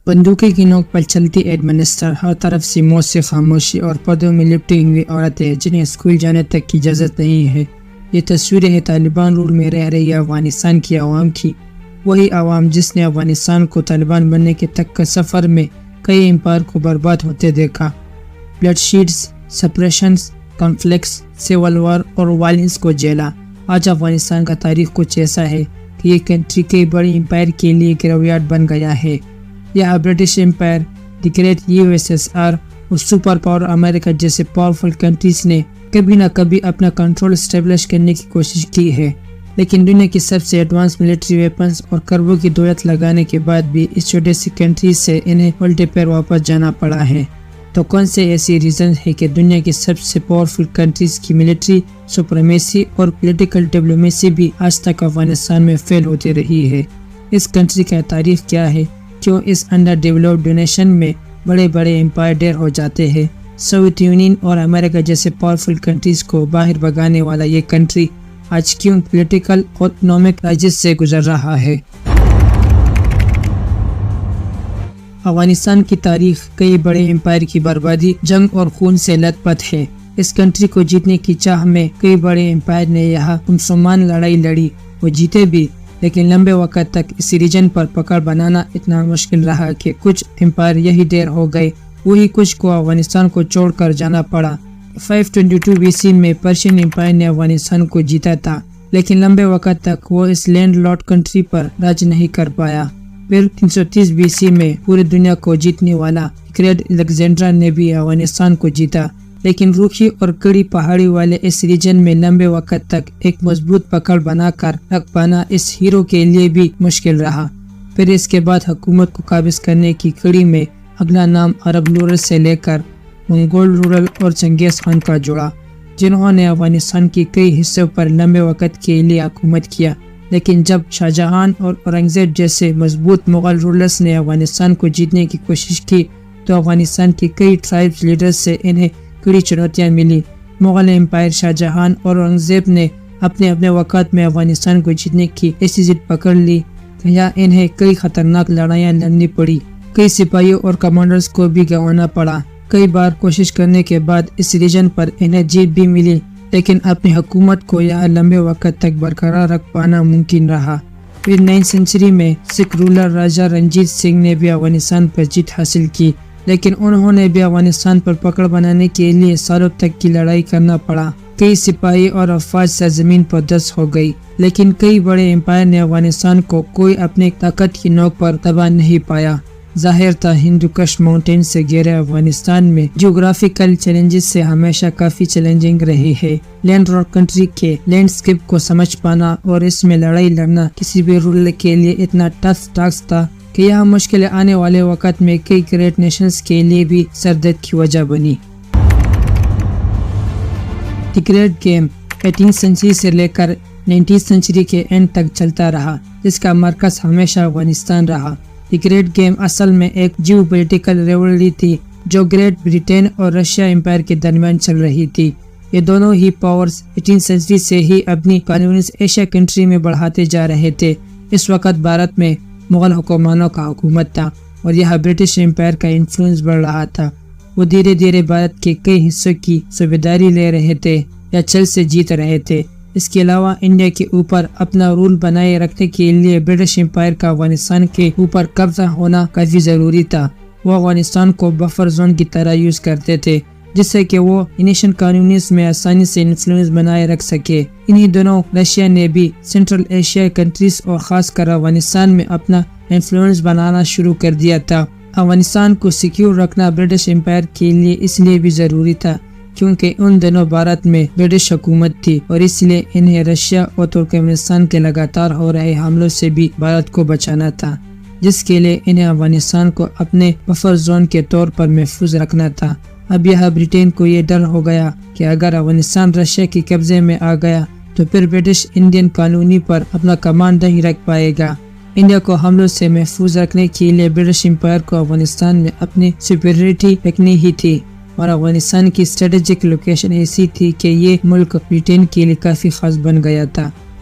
بندوقی کی نوک پر چلتی ایڈمنسٹر، ہر طرف سے موت سے خاموشی اور پردوں میں لپٹی ہوئی عورتیں جنہیں اسکول جانے تک کی اجازت نہیں ہے۔ یہ تصویریں ہیں طالبان رول میں رہ رہی افغانستان کی عوام کی، وہی عوام جس نے افغانستان کو طالبان بننے کے تک کا سفر میں کئی امپائر کو برباد ہوتے دیکھا۔ Blood sheds, suppressions, conflicts, civil war اور وائلنس کو جیلا۔ آج افغانستان کا تاریخ کچھ ایسا ہے کہ یہ کنٹری کئی بڑی امپائر کے لیے گریویارڈ بن گیا ہے۔ یہاں British umpire, the great USSR اور سپر پاور امریکہ جیسے پاورفل کنٹریز نے کبھی نہ کبھی اپنا کنٹرول اسٹیبلش کرنے کی کوشش کی ہے، لیکن دنیا کی سب سے ایڈوانس ملٹری ویپنز اور کربوں کی دولت لگانے کے بعد بھی اس چھوٹے سی کنٹری سے انہیں الٹے پیر واپس جانا پڑا ہے۔ تو کون سے ایسی ریزن ہے کہ دنیا کی سب سے پاورفل کنٹریز کی ملٹری سپریمیسی اور پولیٹیکل ڈپلومیسی بھی آج تک افغانستان میں فیل ہوتی رہی ہے؟ اس کنٹری کا تاریخ کیا ہے؟ کیوں اس انڈر ڈیولپڈ نیشن میں بڑے بڑے امپائر ڈیر ہو جاتے ہیں؟ سوویت یونین اور امریکہ جیسے پاورفل کنٹریز کو باہر بھگانے والا یہ کنٹری آج کیوں پولیٹیکل اور اکنامک کرائسس سے گزر رہا ہے؟ افغانستان کی تاریخ کئی بڑے امپائر کی بربادی، جنگ اور خون سے لت پت ہے۔ اس کنٹری کو جیتنے کی چاہ میں کئی بڑے امپائر نے یہاں مسلمان لڑائی لڑی، وہ جیتے بھی، لیکن لمبے وقت تک اس ریجن پر پکڑ بنانا اتنا مشکل رہا کہ کچھ امپائر یہی ڈیر ہو گئے، وہی کچھ کو افغانستان کو چھوڑ کر جانا پڑا۔ 522 BC میں پرشین امپائر نے افغانستان کو جیتا تھا، لیکن لمبے وقت تک وہ اس لینڈ لاٹ کنٹری پر راج نہیں کر پایا۔ پھر 330 BC میں پوری دنیا کو جیتنے والا گریٹ الیگزینڈر نے بھی افغانستان کو جیتا، لیکن روکھی اور کڑی پہاڑی والے اس ریجن میں لمبے وقت تک ایک مضبوط پکڑ بنا کر رکھ پانا اس ہیرو کے لیے بھی مشکل رہا۔ پھر اس کے بعد حکومت کو قابض کرنے کی کڑی میں اگلا نام عرب رولر سے لے کر منگول رولر اور چنگیز خان کا جڑا، جنہوں نے افغانستان کی کئی حصوں پر لمبے وقت کے لیے حکومت کیا۔ لیکن جب شاہجہاں اور اورنگزیب جیسے مضبوط مغل رولرز نے افغانستان کو جیتنے کی کوشش کی تو افغانستان کی کئی ٹرائبز لیڈرز سے انہیں کڑی چنوتیاں ملی۔ مغل امپائر شاہجہاں اور اورنگزیب نے اپنے وقت میں افغانستان کو جیتنے کی ایسی ضد پکڑ لی کہ یہاں انہیں کئی خطرناک لڑائیاں لڑنی پڑی، کئی سپاہیوں اور کمانڈرز کو بھی گنوانا پڑا۔ کئی بار کوشش کرنے کے بعد اس ریجن پر انہیں جیت بھی ملی، لیکن اپنی حکومت کو یہاں لمبے وقت تک برقرار رکھ پانا ممکن رہا۔ پھر 9 سینچری میں سکھ رولر راجہ رنجیت سنگھ نے بھی افغانستان پر جیت حاصل کی، لیکن انہوں نے بھی افغانستان پر پکڑ بنانے کے لیے سالوں تک کی لڑائی کرنا پڑا۔ کئی سپاہی اور افواج سرزمین پر دست ہو گئی، لیکن کئی بڑے امپائر نے افغانستان کو کوئی اپنے طاقت کی نوک پر دبا نہیں پایا۔ ظاہر تھا ہندو کش ماؤنٹین سے گھیرے افغانستان میں جیوگرافیکل چیلنجز سے ہمیشہ کافی چیلنجنگ رہی ہے۔ لینڈ اور کنٹری کے لینڈسکیپ کو سمجھ پانا اور اس میں لڑائی لڑنا کسی بھی رولر کے لیے اتنا ٹف ٹاسک تھا کہ یہاں مشکلیں آنے والے وقت میں کئی گریٹ نیشنز کے لیے بھی سردرد کی وجہ بنی۔ دی گریٹ گیم 18 سینچری سے لے کر 19 سینچری کے اینڈ تک چلتا رہا، جس کا مرکز ہمیشہ افغانستان رہا۔ دی گریٹ گیم اصل میں ایک جیو پولیٹیکل ریولری تھی جو گریٹ برٹین اور رشیا امپائر کے درمیان چل رہی تھی۔ یہ دونوں ہی پاورز 18 سینچری سے ہی اپنی کالونیز ایشیا کنٹری میں بڑھاتے جا رہے تھے۔ اس وقت بھارت میں مغل حکمرانوں کا حکومت تھا اور یہاں برٹش امپائر کا انفلوئنس بڑھ رہا تھا۔ وہ دھیرے دھیرے بھارت کے کئی حصوں کی صوبیداری لے رہے تھے یا چل سے جیت رہے تھے۔ اس کے علاوہ انڈیا کے اوپر اپنا رول بنائے رکھنے کے لیے برٹش امپائر کا افغانستان کے اوپر قبضہ ہونا کافی ضروری تھا۔ وہ افغانستان کو بفر زون کی طرح یوز کرتے تھے، جس سے کہ وہ ایشین کالونیز میں آسانی سے انفلوئنس بنائے رکھ سکے۔ انہی دونوں رشیا نے بھی سینٹرل ایشیا کنٹریز اور خاص کر افغانستان میں اپنا انفلوئنس بنانا شروع کر دیا تھا۔ افغانستان کو سیکیور رکھنا برٹش امپائر کے لیے اس لیے بھی ضروری تھا کیونکہ ان دنوں بھارت میں برٹش حکومت تھی اور اس لیے انہیں رشیا اور ترکمانستان کے لگاتار ہو رہے حملوں سے بھی بھارت کو بچانا تھا، جس کے لیے انہیں افغانستان کو اپنے بفر زون کے طور پر محفوظ رکھنا تھا۔ اب یہاں برٹین کو یہ ڈر ہو گیا کہ اگر افغانستان رشیا کے قبضے میں آ گیا تو پھر برٹش انڈین کالونی پر اپنا کمانڈ نہیں رکھ پائے گا۔ انڈیا کو حملوں سے محفوظ رکھنے کے لیے برٹش امپائر کو افغانستان میں اپنی سپیریٹی رکھنی ہی تھی، اور افغانستان کی اسٹریٹجک لوکیشن ایسی تھی کہ یہ ملک برٹین کے لیے کافی خاص بن گیا تھا۔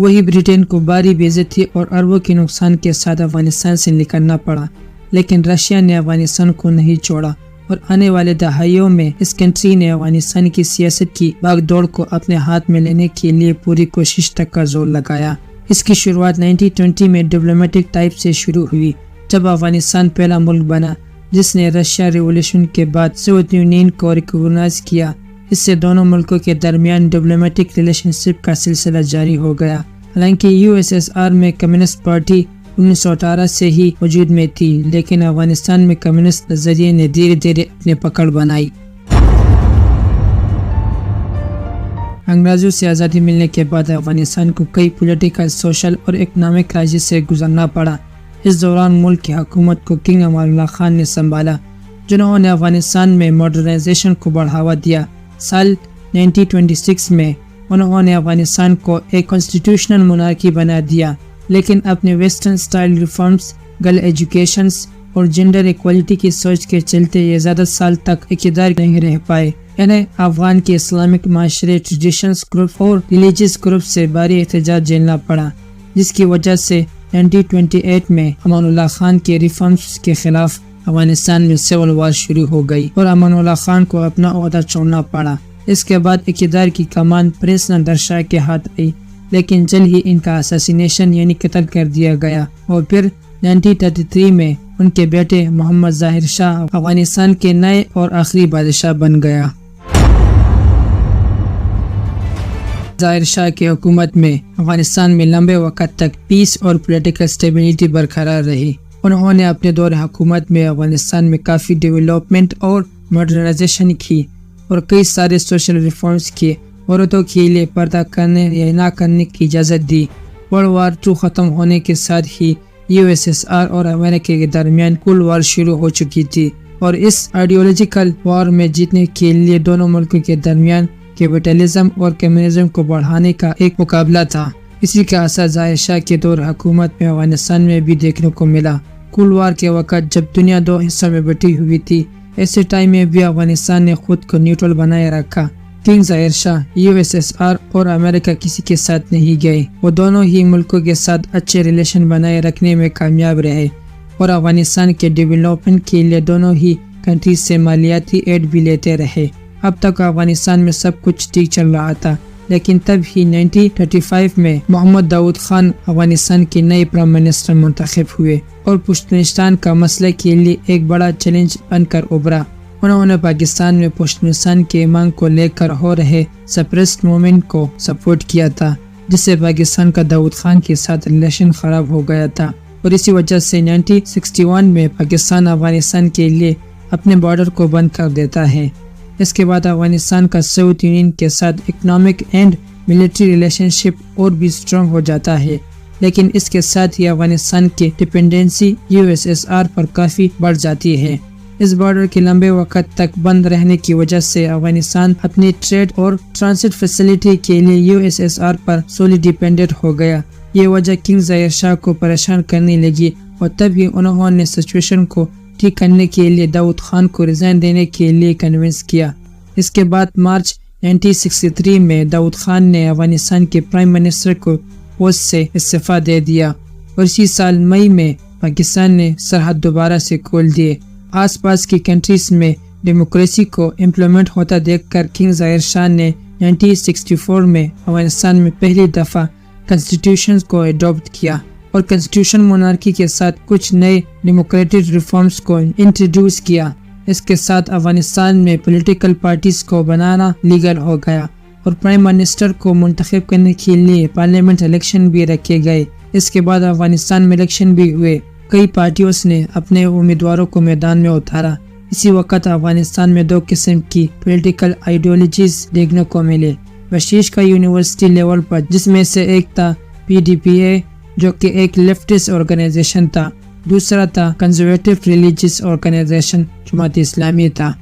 وہی برٹین کو بھاری بے عزتی اور اربوں کے نقصان کے ساتھ افغانستان سے نکلنا پڑا، لیکن رشیا نے افغانستان کو نہیں چھوڑا اور آنے والے دہائیوں میں اس کنٹری نے افغانستان کی سیاست کی بھاگ دوڑ کو اپنے ہاتھ میں لینے کے لیے پوری کوشش تک کا زور لگایا۔ اس کی شروعات 1920 میں ڈپلومیٹک ٹائپ سے شروع ہوئی، جب افغانستان پہلا ملک بنا جس نے رشیا ریولوشن کے بعد سوویت یونین کو ریکگنائز کیا۔ اس سے دونوں ملکوں کے درمیان ڈپلومیٹک ریلیشن شپ کا سلسلہ جاری ہو گیا۔ حالانکہ USSR میں کمیونسٹ پارٹی 1918 سے ہی وجود میں تھی، لیکن افغانستان میں کمیونسٹ نظریے نے دھیرے دھیرے اپنے پکڑ بنائی۔ انگریزوں سے آزادی ملنے کے بعد افغانستان کو کئی پولیٹیکل، سوشل اور اکنامک کرائسس سے گزرنا پڑا۔ اس دوران ملک کی حکومت کو کنگ امان اللہ خان نے سنبھالا، جنہوں نے افغانستان میں ماڈرنائزیشن کو بڑھاوا دیا۔ سال 1926 میں انہوں نے افغانستان کو ایک کانسٹیٹیوشنل مونارکی بنا دیا، لیکن اپنے western style reforms, girl educations اور جنڈر ایکوالٹی کی سوچ کے چلتے یہ زیادہ سال تک اقتدار نہیں رہ پائے۔ انہیں افغان کے اسلامک معاشرے، ٹریڈیشنز گروپ اور ریلیجیس گروپ سے بھاری احتجاج جھیلنا پڑا، جس کی وجہ سے 1928 میں امان اللہ خان کے ریفارمز کے خلاف افغانستان میں سول وار شروع ہو گئی اور امان اللہ خان کو اپنا عہدہ چھوڑنا پڑا۔ اس کے بعد اقتدار کی کمان پرنس نادر شاہ کے ہاتھ آئی، لیکن جلد ہی ان کا اساسینیشن یعنی قتل کر دیا گیا، اور پھر 1933 میں ان کے بیٹے محمد ظاہر شاہ افغانستان کے نئے اور آخری بادشاہ بن گیا۔ ظاہر شاہ کی حکومت میں افغانستان میں لمبے وقت تک پیس اور پولیٹیکل اسٹیبلٹی برقرار رہی۔ انہوں نے اپنے دور حکومت میں افغانستان میں کافی ڈیولپمنٹ اور ماڈرنائزیشن کی اور کئی سارے سوشل ریفارمز کیے۔ عورتوں کے لیے پردہ کرنے یا نہ کرنے کی اجازت دی۔ ورلڈ وار 2 ختم ہونے کے ساتھ ہی USSR اور امریکہ کے درمیان کولڈ وار شروع ہو چکی تھی، اور اس آئیڈیولوجیکل وار میں جیتنے کے لیے دونوں ملکوں کے درمیان کیپٹلزم اور کمیونزم کو بڑھانے کا ایک مقابلہ تھا۔ اسی کا اثر ظاہر شاہ کے دور حکومت میں افغانستان میں بھی دیکھنے کو ملا۔ کولڈ وار کے وقت جب دنیا 2 حصوں میں بٹی ہوئی تھی، ایسے ٹائم میں بھی افغانستان نے خود کو نیوٹرل بنائے رکھا۔ کنگ ظاہر شاہ، USSR اور امریکہ کسی کے ساتھ نہیں گئے۔ وہ دونوں ہی ملکوں کے ساتھ اچھے ریلیشن بنائے رکھنے میں کامیاب رہے اور افغانستان کے ڈیولپمنٹ کے لیے دونوں ہی کنٹریز سے مالیاتی ایڈ بھی لیتے رہے۔ اب تک افغانستان میں سب کچھ ٹھیک چل رہا تھا، لیکن تب ہی 1935 میں محمد داؤد خان افغانستان کے نئے پرائم منسٹر منتخب ہوئے اور پشتونستان کا مسئلہ کے لیے ایک بڑا چیلنج بن کر ابھرا۔ انہوں نے پاکستان میں پشتونستان کے مانگ کو لے کر ہو رہے سپریسٹ موومنٹ کو سپورٹ کیا تھا، جس سے پاکستان کا داؤد خان کے ساتھ ریلیشن خراب ہو گیا تھا، اور اسی وجہ سے 1961 میں پاکستان افغانستان کے لیے اپنے بارڈر کو بند کر دیتا ہے۔ اس کے بعد افغانستان کا سوویت یونین کے ساتھ اکنامک اینڈ ملٹری ریلیشن شپ اور بھی اسٹرانگ ہو جاتا ہے، لیکن اس کے ساتھ ہی افغانستان کی ڈپینڈنسی USSR پر کافی بڑھ جاتی ہے۔ اس بارڈر کے لمبے وقت تک بند رہنے کی وجہ سے افغانستان اپنی ٹریڈ اور ٹرانزٹ فیسلٹی کے لیے USSR پر سولی ڈیپینڈنٹ ہو گیا۔ یہ وجہ کنگ ظاہر شاہ کو پریشان کرنے لگی، اور تب ہی انہوں نے سچویشن کو ٹھیک کرنے کے لیے داؤد خان کو ریزائن دینے کے لیے کنونس کیا۔ اس کے بعد مارچ 1963 میں داؤد خان نے افغانستان کے پرائم منسٹر کو پوسٹ سے استعفیٰ دے دیا، اور اسی سال مئی میں پاکستان نے سرحد دوبارہ سے کھول دیے۔ آس پاس کی کنٹریز میں ڈیموکریسی کو امپلیمنٹ ہوتا دیکھ کر کنگ ظاہر شاہ نے 1964 میں افغانستان میں پہلی دفعہ کنسٹیٹیوشن کو اڈاپٹ کیا اور کنسٹیٹیوشن مونارکی کے ساتھ کچھ نئے ڈیموکریٹک ریفارمز کو انٹروڈیوس کیا۔ اس کے ساتھ افغانستان میں پولیٹیکل پارٹیز کو بنانا لیگل ہو گیا اور پرائم منسٹر کو منتخب کرنے کے لیے پارلیمنٹ الیکشن بھی رکھے گئے۔ اس کے بعد افغانستان میں الیکشن بھی ہوئے، کئی پارٹیوں نے اپنے امیدواروں کو میدان میں اتارا۔ اسی وقت افغانستان میں 2 قسم کی پولیٹیکل آئیڈیالوجیز دیکھنے کو ملے، بشیش کا یونیورسٹی لیول پر، جس میں سے ایک تھا PDPA جو کہ ایک لیفٹسٹ آرگنائزیشن تھا، دوسرا تھا conservative religious organization Jamaat Islami تھا۔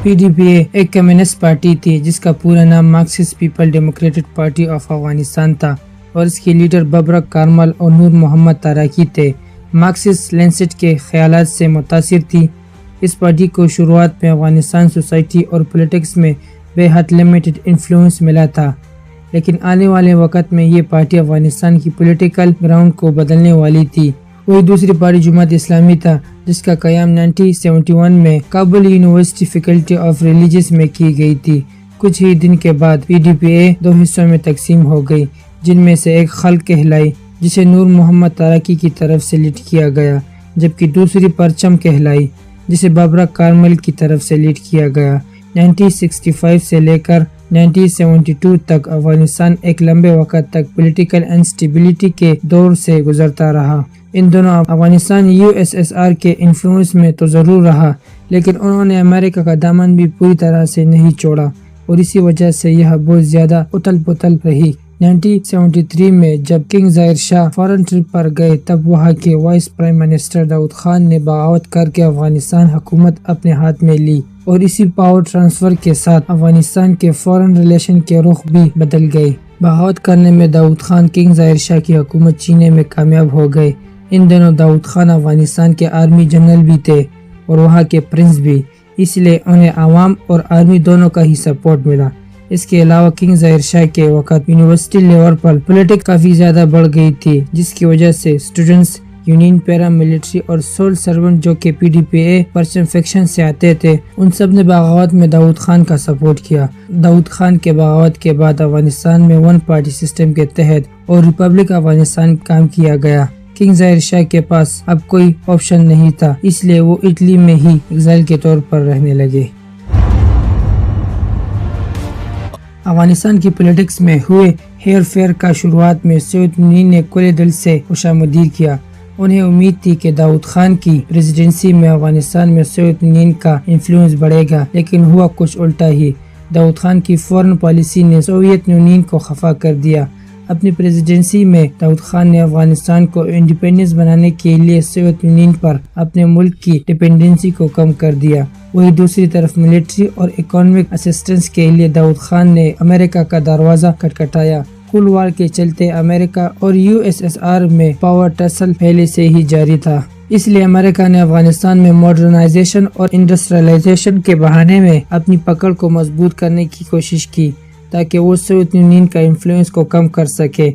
PDPA ایک کمیونسٹ پارٹی تھی جس کا پورا نام Marxist people democratic party of Afghanistan تھا، اور اس کے لیڈر ببرک کارمل اور نور محمد تاراکی تھے۔ مارکسسٹ لینسٹ کے خیالات سے متاثر تھی۔ اس پارٹی کو شروعات میں افغانستان سوسائٹی اور پولیٹکس میں بے حد لمیٹڈ انفلوئنس ملا تھا، لیکن آنے والے وقت میں یہ پارٹی افغانستان کی پولیٹیکل گراؤنڈ کو بدلنے والی تھی۔ وہی دوسری پارٹی جماعت اسلامی تھا، جس کا قیام 1971 میں Kabul university faculty of religious میں کی گئی تھی۔ کچھ ہی دن کے بعد PDPA دو حصوں میں تقسیم ہو گئی، جن میں سے ایک خلق کہلائی، جسے نور محمد تارکی کی طرف سے لیڈ کیا گیا، جبکہ دوسری پرچم کہلائی، جسے بابرک کارمل کی طرف سے لیڈ کیا گیا۔ 1965 سے لے کر 1972 تک افغانستان ایک لمبے وقت تک پولیٹیکل انسٹیبلٹی کے دور سے گزرتا رہا۔ ان دونوں افغانستان USSR کے انفلوئنس میں تو ضرور رہا، لیکن انہوں نے امریکہ کا دامن بھی پوری طرح سے نہیں چھوڑا، اور اسی وجہ سے یہ بہت زیادہ اتل پتل رہی۔ 1973 میں جب کنگ ظاہر شاہ فارن ٹرپ پر گئے، تب وہاں کے وائس پرائم منسٹر داؤد خان نے بغاوت کر کے افغانستان حکومت اپنے ہاتھ میں لی، اور اسی پاور ٹرانسفر کے ساتھ افغانستان کے فارن ریلیشن کے رخ بھی بدل گئے۔ بغاوت کرنے میں داؤد خان کنگ ظاہر شاہ کی حکومت چینے میں کامیاب ہو گئے۔ ان دنوں داؤد خان افغانستان کے آرمی جنرل بھی تھے اور وہاں کے پرنس بھی، اس لیے انہیں عوام اور آرمی دونوں کا ہی سپورٹ ملا۔ اس کے علاوہ کنگ ظاہر شاہ کے وقت یونیورسٹی لیول پر پولیٹکس کافی زیادہ بڑھ گئی تھی، جس کی وجہ سے اسٹوڈنٹس یونین، پیرا ملٹری اور سول سرونٹ جو کہ PDPA پرچم فیکشن سے آتے تھے، ان سب نے بغاوت میں داؤد خان کا سپورٹ کیا۔ داؤد خان کے بغاوت کے بعد افغانستان میں ون پارٹی سسٹم کے تحت اور ریپبلک افغانستان قائم کیا گیا۔ کنگ ظاہر شاہ کے پاس اب کوئی آپشن نہیں تھا، اس لیے وہ اٹلی میں ہی ایگزائل کے طور پر رہنے لگے۔ افغانستان کی پولیٹکس میں ہوئے ہیر فیر کا شروعات میں سوویت یونین نے کھلے دل سے خوشامدید کیا۔ انہیں امید تھی کہ داؤد خان کی پریزیڈنسی میں افغانستان میں سوویت یونین کا انفلوئنس بڑھے گا، لیکن ہوا کچھ الٹا ہی۔ داؤد خان کی فورن پالیسی نے سوویت یونین کو خفا کر دیا۔ اپنی پریزیڈنسی میں داؤد خان نے افغانستان کو انڈیپینڈنس بنانے کے لیے سوویت یونین پر اپنے ملک کی ڈپینڈنسی کو کم کر دیا۔ وہی دوسری طرف ملٹری اور اکنامک اسسٹنس کے لیے داؤد خان نے امریکہ کا دروازہ کھٹکھٹایا۔ کولڈ وار کے چلتے امریکہ اور USSR میں پاور ٹسل پہلے سے ہی جاری تھا، اس لیے امریکہ نے افغانستان میں ماڈرنائزیشن اور انڈسٹریلائزیشن کے بہانے میں اپنی پکڑ کو مضبوط کرنے کی کوشش کی تاکہ وہ سوویت یونین کا انفلوئنس کو کم کر سکے۔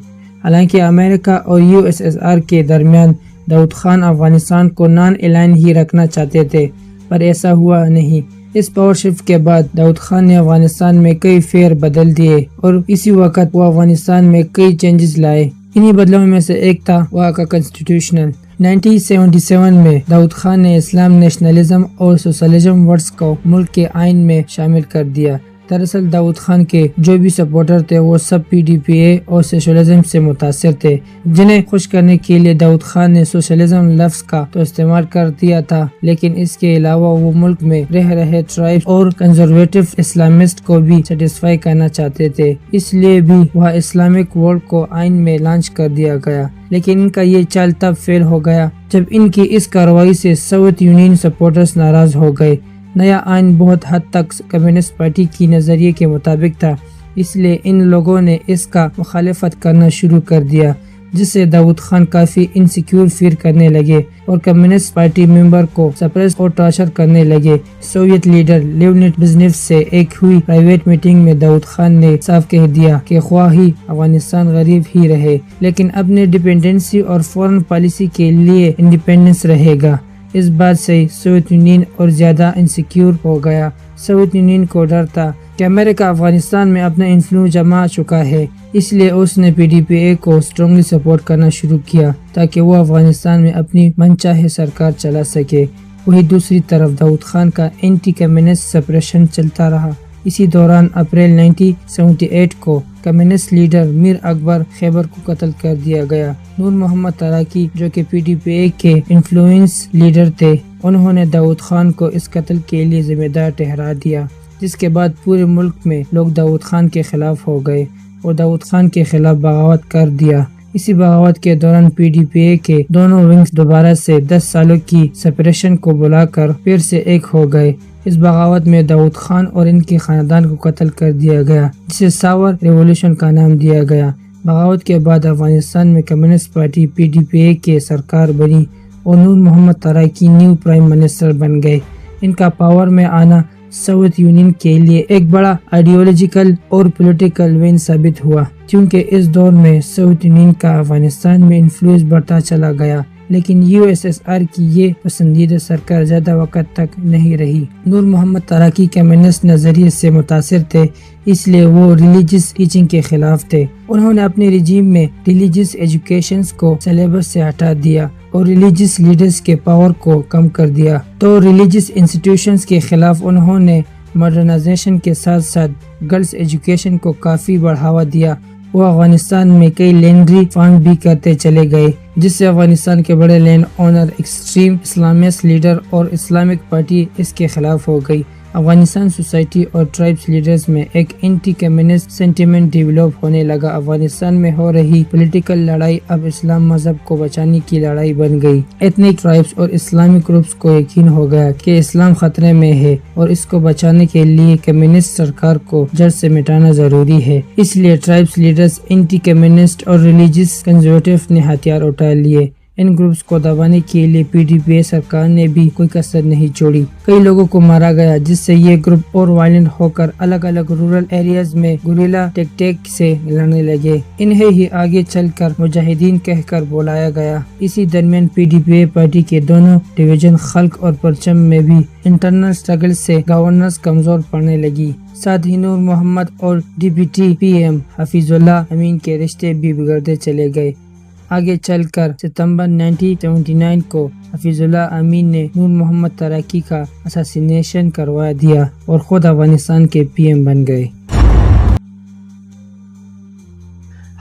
حالانکہ امریکہ اور USSR کے درمیان داؤد خان افغانستان کو نان الائن ہی رکھنا چاہتے تھے، پر ایسا ہوا نہیں۔ اس پاور شفٹ کے بعد داؤد خان نے افغانستان میں کئی فیر بدل دیے اور اسی وقت وہ افغانستان میں کئی چینجز لائے۔ انہی بدلاؤں میں سے ایک تھا وہاں کا کانسٹیٹیوشنل۔ 1977 میں داؤد خان نے اسلام، نیشنلزم اور سوشلزم ورڈز کو ملک کے آئین میں شامل کر دیا۔ دراصل داؤد خان کے جو بھی سپورٹر تھے وہ سب PDPA اور سوشلزم سے متاثر تھے، جنہیں خوش کرنے کے لیے داؤد خان نے سوشلزم لفظ کا تو استعمال کر دیا تھا، لیکن اس کے علاوہ وہ ملک میں رہ رہے ٹرائبس اور کنزرویٹو اسلامسٹ کو بھی سیٹسفائی کرنا چاہتے تھے، اس لیے بھی وہ اسلامک ورلڈ کو آئین میں لانچ کر دیا گیا۔ لیکن ان کا یہ چال تب فیل ہو گیا جب ان کی اس کارروائی سے سوویت یونین سپورٹرز ناراض ہو گئے۔ نیا آئین بہت حد تک کمیونسٹ پارٹی کی نظریے کے مطابق تھا، اس لیے ان لوگوں نے اس کا مخالفت کرنا شروع کر دیا، جس سے داؤد خان کافی انسیکیور فیل کرنے لگے اور کمیونسٹ پارٹی ممبر کو سپریس اور ٹارچر کرنے لگے۔ سوویت لیڈر لیونڈ برژنیف سے ایک ہوئی پرائیویٹ میٹنگ میں داؤد خان نے صاف کہہ دیا کہ خواہ ہی افغانستان غریب ہی رہے، لیکن اپنے ڈیپینڈنسی اور فورن پالیسی کے لیے انڈیپینڈنس رہے گا۔ اس بات سے سوویت یونین اور زیادہ انسیکیور ہو گیا۔ سوویت یونین کو ڈر تھا کہ امریکہ افغانستان میں اپنا انفلوئنس جما چکا ہے، اس لیے اس نے PDPA کو اسٹرانگلی سپورٹ کرنا شروع کیا تاکہ وہ افغانستان میں اپنی من چاہے سرکار چلا سکے۔ وہی دوسری طرف داؤد خان کا اینٹی کمیونسٹ سپریشن چلتا رہا۔ اسی دوران اپریل 1978 کو کمیونسٹ لیڈر میر اکبر خیبر کو قتل کر دیا گیا۔ نور محمد تارکی جو کہ PDPA کے انفلوئنس لیڈر تھے، انہوں نے داؤد خان کو اس قتل کے لیے ذمہ دار ٹھہرا دیا، جس کے بعد پورے ملک میں لوگ داؤد خان کے خلاف ہو گئے اور داؤد خان کے خلاف بغاوت کر دیا۔ اسی بغاوت کے دوران PDPA کے دونوں ونگز دوبارہ سے 10 سالوں کی سپریشن کو بلا کر پھر سے ایک ہو گئے۔ اس بغاوت میں داؤد خان اور ان کے خاندان کو قتل کر دیا گیا، جسے ساور ریولوشن کا نام دیا گیا۔ بغاوت کے بعد افغانستان میں کمیونسٹ پارٹی PDPA کے سرکار بنی اور نور محمد تارکی نیو پرائم منسٹر بن گئے۔ ان کا پاور میں آنا سوویت یونین کے لیے ایک بڑا آئیڈیالوجیکل اور پولیٹیکل وین ثابت ہوا، کیونکہ اس دور میں سوویت یونین کا افغانستان میں انفلوئنس بڑھتا چلا گیا، لیکن USSR کی یہ پسندیدہ سرکار زیادہ وقت تک نہیں رہی۔ نور محمد ترکی کمیونسٹ نظریے سے متاثر تھے، اس لیے وہ ریلیجیس ٹیچنگ کے خلاف تھے۔ انہوں نے اپنے رجیم میں ریلیجیس ایجوکیشن کو سلیبس سے ہٹا دیا اور ریلیجیس لیڈرز کے پاور کو کم کر دیا۔ تو ریلیجیس انسٹیٹیوشنز کے خلاف انہوں نے ماڈرنائزیشن کے ساتھ ساتھ گرلز ایجوکیشن کو کافی بڑھاوا دیا۔ وہ افغانستان میں کئی لینڈری فارم بھی کرتے چلے گئے، جس سے افغانستان کے بڑے land owner, extreme Islamist leader اور اسلامک پارٹی اس کے خلاف ہو گئی۔ افغانستان سوسائٹی اور ٹرائبس لیڈرز میں ایک اینٹی کمیونسٹ سینٹیمنٹ ڈیولپ ہونے لگا۔ افغانستان میں ہو رہی پولیٹیکل لڑائی اب اسلام مذہب کو بچانے کی لڑائی بن گئی۔ ایتھنک ٹرائبس اور اسلامک گروپس کو یقین ہو گیا کہ اسلام خطرے میں ہے اور اس کو بچانے کے لیے کمیونسٹ سرکار کو جڑ سے مٹانا ضروری ہے۔ اس لیے ٹرائبس لیڈرز اینٹی کمیونسٹ اور ریلیجیس کنزرویٹو نے ہتھیار اٹھا لیے۔ ان گروپس کو دبانے کے لیے PDPA سرکار نے بھی کوئی کسر نہیں چھوڑی۔ کئی لوگوں کو مارا گیا، جس سے یہ گروپ اور وائلنٹ ہو کر الگ الگ رورل ایریاز میں گوریلا ٹیکٹیک سے لڑنے لگے۔ انہیں ہی آگے چل کر مجاہدین کہہ کر بلایا گیا۔ اسی درمیان PDPA پارٹی کے دونوں ڈویژن خلق اور پرچم میں بھی انٹرنل سٹرگل سے گورننس کمزور پڑنے لگی۔ ساتھ ہی نور محمد اور ڈپٹی PM حفیظ اللہ امین کے رشتے بھی بگڑتے چلے گئے۔ آگے چل کر ستمبر 1979 کو حفیظ اللہ امین نے نور محمد ترکی کا اساسینیشن کروا دیا اور خود افغانستان کے PM بن گئے۔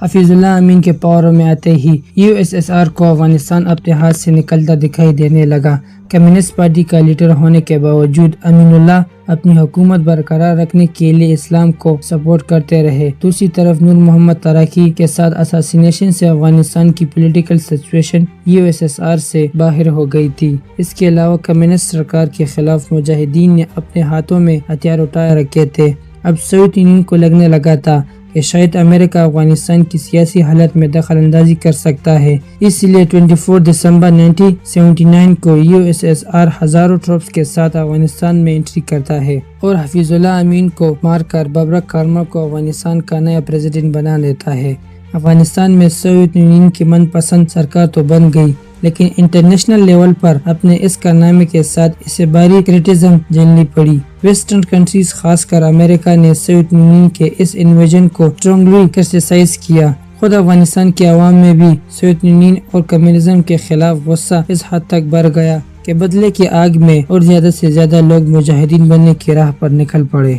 حفیظ اللہ امین کے پاور میں آتے ہی USSR کو افغانستان اپنے ہاتھ سے نکلتا دکھائی دینے لگا۔ کمیونسٹ پارٹی کا لیڈر ہونے کے باوجود امین اللہ اپنی حکومت برقرار رکھنے کے لیے اسلام کو سپورٹ کرتے رہے۔ دوسری طرف نور محمد ترکی کے ساتھ اساسینیشن سے افغانستان کی پولیٹیکل سچویشن USSR سے باہر ہو گئی تھی۔ اس کے علاوہ کمیونسٹ سرکار کے خلاف مجاہدین نے اپنے ہاتھوں میں ہتھیار اٹھائے رکھے تھے۔ اب سوویت یونین کو لگنے لگا تھا کہ شاید امریکہ افغانستان کی سیاسی حالت میں دخل اندازی کر سکتا ہے، اس لیے 24 دسمبر 1979 کو USSR ہزاروں ٹروپس کے ساتھ افغانستان میں انٹری کرتا ہے اور حفیظ اللہ امین کو مار کر ببرک کارمل کو افغانستان کا نیا پریزیڈنٹ بنا لیتا ہے۔ افغانستان میں سوویت یونین کی من پسند سرکار تو بن گئی، لیکن انٹرنیشنل لیول پر اپنے اس کارنامے کے ساتھ اسے بھاری کرٹیسزم جھیلنی پڑی۔ ویسٹرن کنٹریز خاص کر امریکہ نے سوویت یونین کے اس انویژن کو اسٹرانگلی کرٹیسائز کیا۔ خود افغانستان کے عوام میں بھی سوویت یونین اور کمیونزم کے خلاف غصہ اس حد تک بڑھ گیا کہ بدلے کی آگ میں اور زیادہ سے زیادہ لوگ مجاہدین بننے کی راہ پر نکل پڑے۔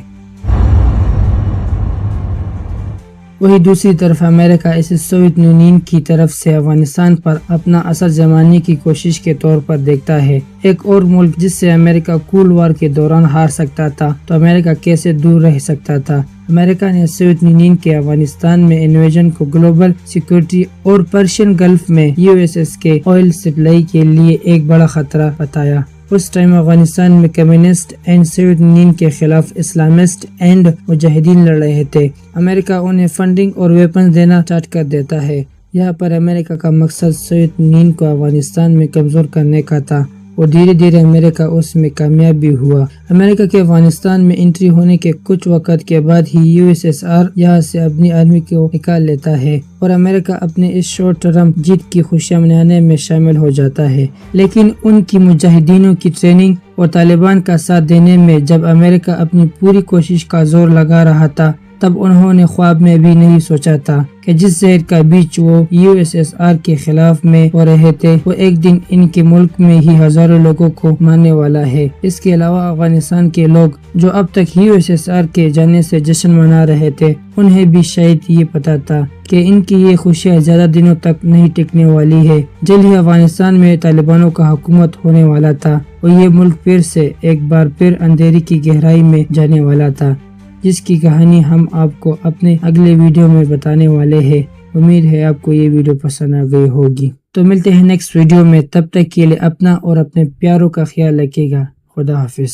وہی دوسری طرف امریکہ اسے سوویت یونین کی طرف سے افغانستان پر اپنا اثر جمانے کی کوشش کے طور پر دیکھتا ہے۔ ایک اور ملک جس سے امریکہ کول وار کے دوران ہار سکتا تھا، تو امریکہ کیسے دور رہ سکتا تھا؟ امریکہ نے سوویت یونین کے افغانستان میں انویژن کو گلوبل سیکورٹی اور پرشین گلف میں USS کے آئل سپلائی کے لیے ایک بڑا خطرہ بتایا۔ اس ٹائم افغانستان میں کمیونسٹ اینڈ سوویت یونین کے خلاف اسلامسٹ اینڈ مجاہدین لڑ رہے تھے۔ امریکہ انہیں فنڈنگ اور ویپنز دینا اسٹارٹ کر دیتا ہے۔ یہاں پر امریکہ کا مقصد سوویت یونین کو افغانستان میں کمزور کرنے کا تھا اور دھیرے دھیرے امریکہ اس میں کامیاب بھی ہوا۔ امریکہ کے افغانستان میں انٹری ہونے کے کچھ وقت کے بعد ہی USSR یہاں سے اپنی آرمی کو نکال لیتا ہے اور امریکہ اپنے اس شارٹ ٹرم جیت کی خوشیاں منانے میں شامل ہو جاتا ہے۔ لیکن ان کی مجاہدینوں کی ٹریننگ اور طالبان کا ساتھ دینے میں جب امریکہ اپنی پوری کوشش کا زور لگا رہا تھا، تب انہوں نے خواب میں بھی نہیں سوچا تھا کہ جس زہر کا بیچ وہ USSR کے خلاف میں ہو رہے تھے، وہ ایک دن ان کے ملک میں ہی ہزاروں لوگوں کو مارنے والا ہے۔ اس کے علاوہ افغانستان کے لوگ جو اب تک USSR کے جانے سے جشن منا رہے تھے، انہیں بھی شاید یہ پتا تھا کہ ان کی یہ خوشیاں زیادہ دنوں تک نہیں ٹکنے والی ہے۔ جلد ہی افغانستان میں طالبانوں کا حکومت ہونے والا تھا اور یہ ملک پھر سے ایک بار پھر اندھیرے کی گہرائی میں جانے والا تھا، جس کی کہانی ہم آپ کو اپنے اگلے ویڈیو میں بتانے والے ہیں۔ امید ہے آپ کو یہ ویڈیو پسند آ گئی ہوگی۔ تو ملتے ہیں نیکسٹ ویڈیو میں، تب تک کے لیے اپنا اور اپنے پیاروں کا خیال رکھیے گا۔ خدا حافظ۔